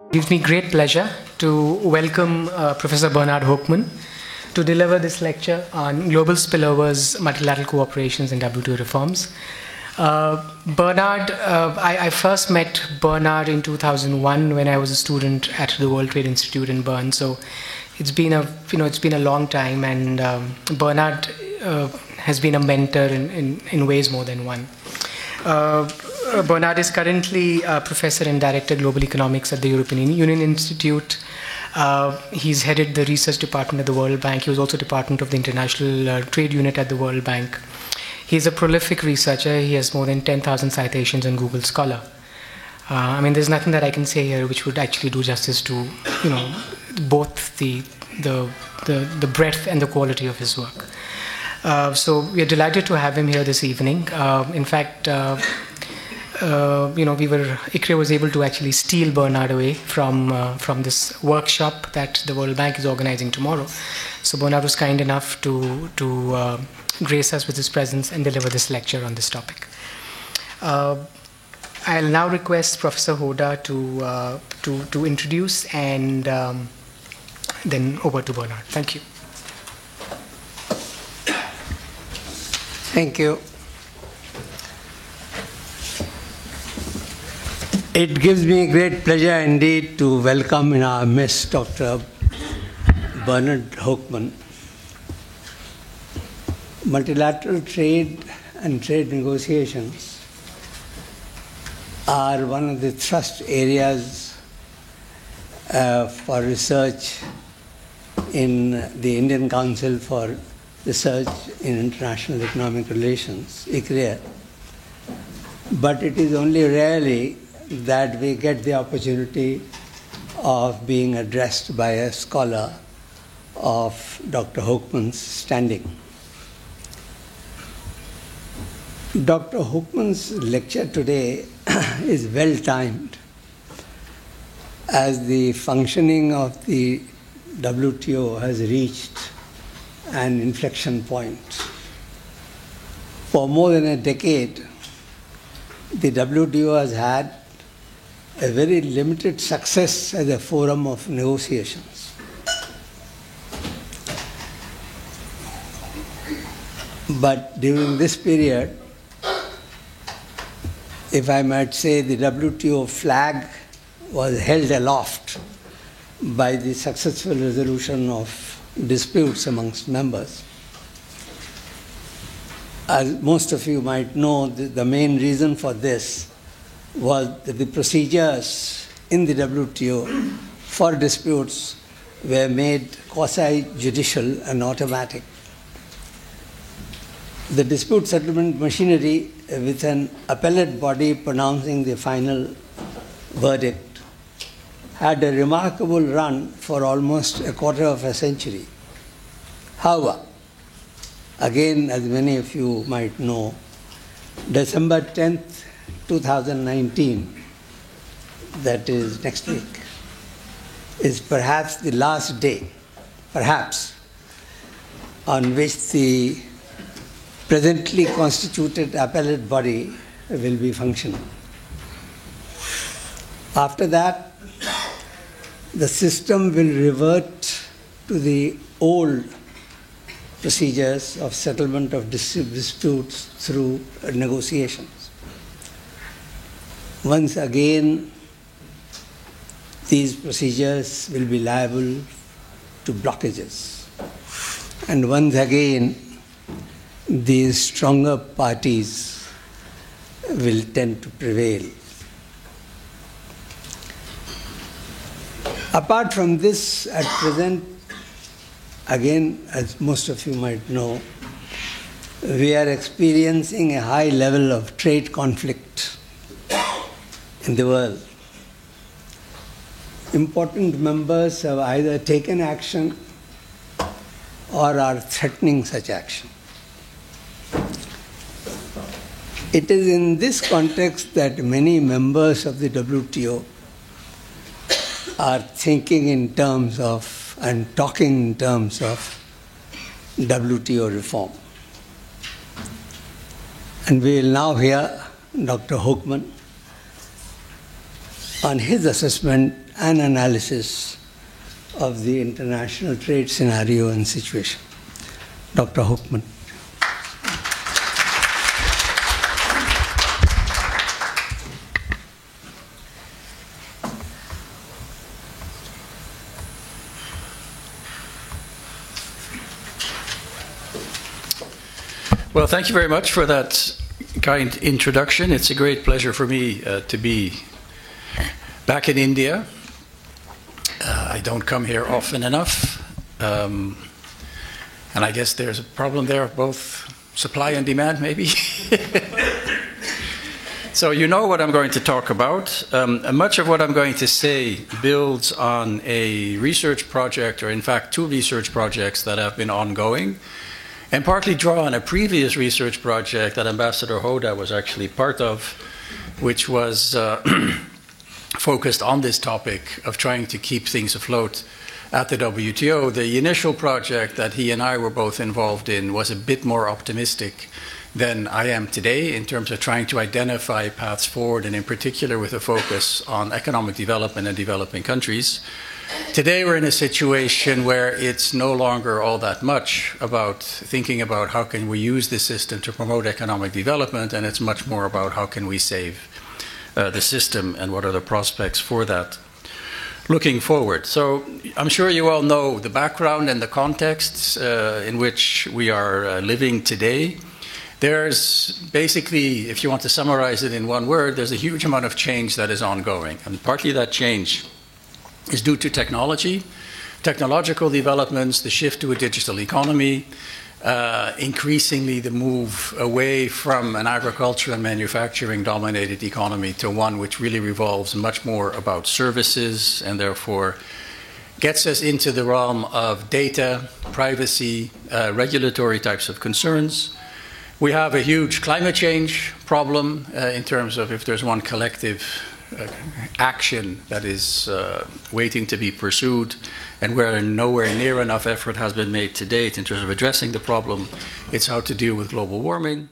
It gives me great pleasure to welcome Professor Bernard Hoekman to deliver this lecture on global spillovers, multilateral cooperations, and WTO reforms. I first met Bernard in 2001 when I was a student at the World Trade Institute in Bern. So it's been a long time, and Bernard has been a mentor in ways more than one. Bernard is currently a professor and director of global economics at the European Union Institute. He's headed the research department at the World Bank. He was also department of the International Trade Unit at the World Bank. He's a prolific researcher. He has more than 10,000 citations on Google Scholar. There's nothing that I can say here which would actually do justice to, both the breadth and the quality of his work. So we are delighted to have him here this evening. In fact, ICRE was able to actually steal Bernard away from this workshop that the World Bank is organizing tomorrow. So Bernard was kind enough to grace us with his presence and deliver this lecture on this topic. I'll now request Professor Hoda to introduce, and then over to Bernard. Thank you. Thank you. It gives me great pleasure indeed to welcome in our midst Dr. Bernard Hoekman. Multilateral trade and trade negotiations are one of the thrust areas for research in the Indian Council for Research in International Economic Relations, ICRE. But it is only rarely that we get the opportunity of being addressed by a scholar of Dr. Hoekman's standing. Dr. Hoekman's lecture today is well timed, as the functioning of the WTO has reached an inflection point. For more than a decade, the WTO has had a very limited success as a forum of negotiations. But during this period, if I might say, the WTO flag was held aloft by the successful resolution of disputes amongst members. As most of you might know, the main reason for this was that the procedures in the WTO for disputes were made quasi-judicial and automatic. The dispute settlement machinery, with an appellate body pronouncing the final verdict, had a remarkable run for almost a quarter of a century. However, again, as many of you might know, December 10th, 2019, that is next week, is perhaps the last day, perhaps, on which the presently constituted appellate body will be functioning. After that, the system will revert to the old procedures of settlement of disputes through negotiations. Once again, these procedures will be liable to blockages. And once again, the stronger parties will tend to prevail. Apart from this, at present, again, as most of you might know, we are experiencing a high level of trade conflict in the world. Important members have either taken action or are threatening such action. It is in this context that many members of the WTO are thinking in terms of and talking in terms of WTO reform. And we will now hear Dr. Hoekman on his assessment and analysis of the international trade scenario and situation. Dr. Hoekman. Well, thank you very much for that kind introduction. It's a great pleasure for me to be back in India. I don't come here often enough. And I guess there's a problem there of both supply and demand, maybe. So you know what I'm going to talk about. Much of what I'm going to say builds on a research project, or in fact 2 research projects that have been ongoing, and partly draw on a previous research project that Ambassador Hoda was actually part of, which was focused on this topic of trying to keep things afloat at the WTO. The initial project that he and I were both involved in was a bit more optimistic than I am today in terms of trying to identify paths forward, and in particular with a focus on economic development in developing countries. Today we're in a situation where it's no longer all that much about thinking about how can we use this system to promote economic development, and it's much more about how can we save the system and what are the prospects for that looking forward. So I'm sure you all know the background and the context in which we are living today. There's basically, if you want to summarize it in one word, there's a huge amount of change that is ongoing, and partly that change is due to technology, technological developments, the shift to a digital economy, increasingly the move away from an agriculture and manufacturing dominated economy to one which really revolves much more about services, and therefore gets us into the realm of data, privacy, regulatory types of concerns. We have a huge climate change problem in terms of if there's one collective action that is waiting to be pursued, and where nowhere near enough effort has been made to date in terms of addressing the problem, it's how to deal with global warming.